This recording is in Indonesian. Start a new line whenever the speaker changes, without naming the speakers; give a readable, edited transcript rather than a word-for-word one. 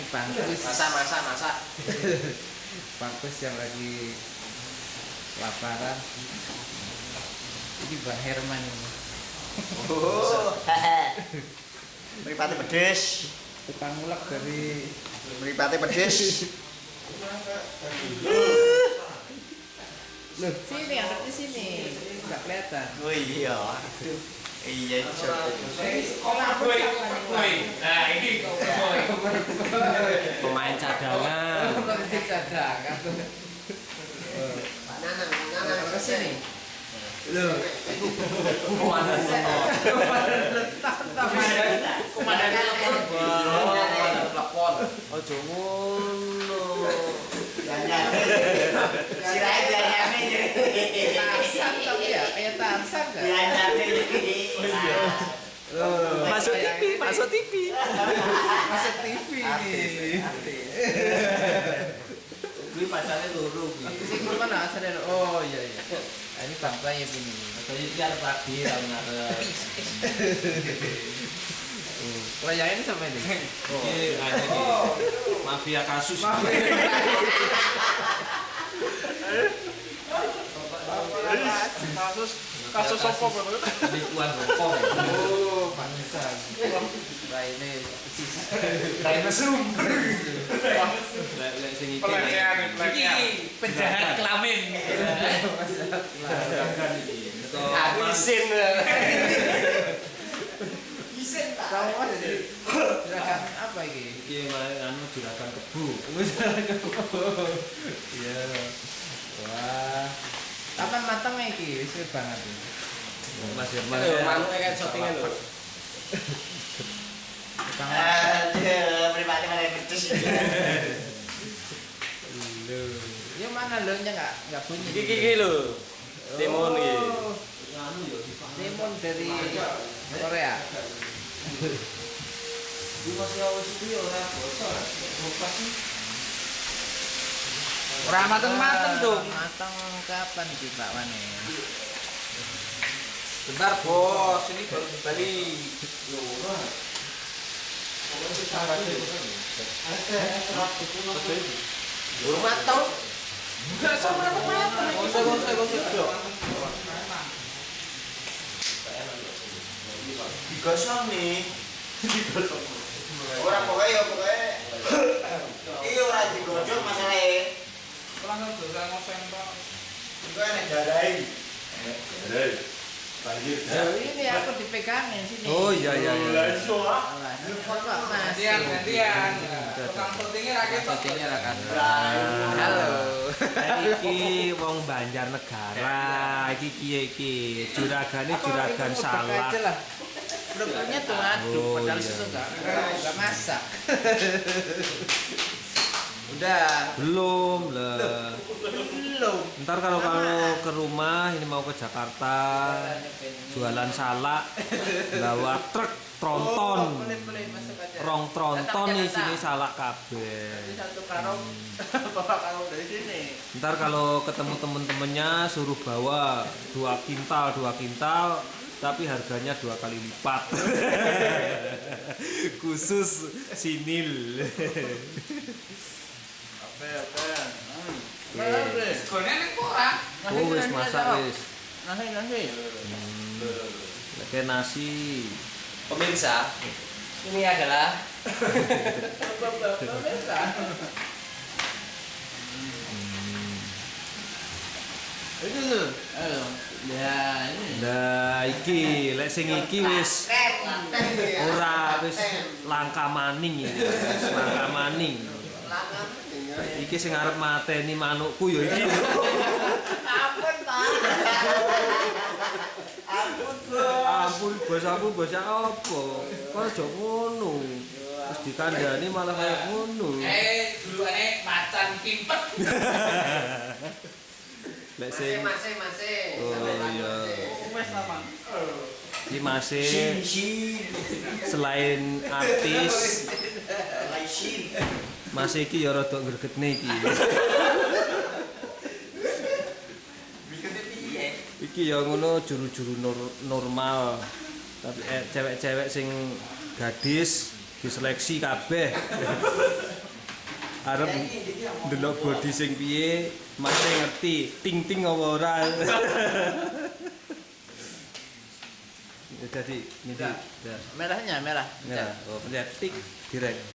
Bangkus.
Masa.
Bangkus yang lagi laparan. Ini Bang Herman ini.
Oh. Mripate pedes.
Tukang ulek dari
Mripate pedes.
Loh, sini anak di sini. Enggak kelihatan.
Oh iya. Aduh. Iya,
Sekolah apa
Nah, ini
pemain cadangan.
Pemain cadangan.
Pak Nanang
Ke sini.
Loh.
komandan motor. Komandan telepon.
Ojo ngono. Sirahe dianyame jadi.
Tarsan tapi ya kayak Tarsan kan?
Dianyame jadi. Masuk TV.
Masuk TV nih.
Kuwi pacarnya loro kuwi.
Sing mana asale? Oh iya. Ah, ini bangkanya ini.
Jadi biar pagi tahun ngarep.
Kelayain sampai ini.
Ini ada di mafia kasus.
Kasus apa Bang?
Penipuan rokok.
Oh, pantesan. Nah ini
Kayak mesum. Lek sing iki.
Pelecehan.
Penjahat kelamin.
Aku isin.
kamu ada di gerakan apa ini?
Iki anu juragan kebu.
Iya. Wah. Kapan matangnya iki? Wis banget iki.
Mas Herman.
Manuknya kan shootingnya lho.
Tukang
Aduh, pribadi mana pedes ini.
Ya mana lo nya enggak bunyi.
Iki lho. Timun iki.
Anu yo
Timun dari Korea.
Di masih awis iki ora bosor. Bopas sih.
Ora mateng-mateng dong. Mateng kapan iki Pak Wane?
Bentar bos, ini baru balik.
Burung mateng.
Enggak sama mateng.
Gosok. Digosok nih. Ora pokoknya. Iki ora digosok masalahe.
Langsung dosa ngoseng tok.
Iku enek darahi. Banjir.
Ini aku dipegangin sini.
Oh iya.
Gantian. Tukang syutingnya rakyat
Syutingnya rakan.
Halo.
Iki wong Banjarnegara, iki kiye iki. Juragane juragan salak.
Produknya tuh aduk,
Oh,
padahal
iya.
itu enggak masak. Udah.
Belum lah.
Belum.
Ntar kalau kamu ke rumah ini mau ke Jakarta jualan salak bawa truk tronton
Boleh masuk aja.
rong tronton
Datang,
nih
datang.
sini salak kabeh.
Ini satu karung bawa karung dari sini.
Ntar kalau ketemu temen-temennya suruh bawa 2 kintal tapi harganya 2 kali lipat. Khusus sinil.
Gone ning ora.
Oh wis masak wis.
Nasi.
Lek nasi.
Pemirsa, ini adalah
Itu loh. Ayo. Ya, ini.
Nah iki lek sing iki wis ora wis langka maning iki. Wis langka maning. Iki sing arep mateni manukku ya iki.
Ampun, Pak.
Ampun bos aku bos apa? Kok aja ngono. Terus dikandani malah kaya ngono.
Duluane macan kimpet.
Lek sing
masih.
Oh iya.
Wes aman.
Iki masih selain artis masih iki ya rada gregetne iki. Iki ya ngono juru-juru normal. Tapi cewek-cewek sing gadis diseleksi kabeh. arep ndelok body sing piye, masih ngerti ting-ting apa ora. Jadi ini
Merahnya merah.
oh pencet tik direct.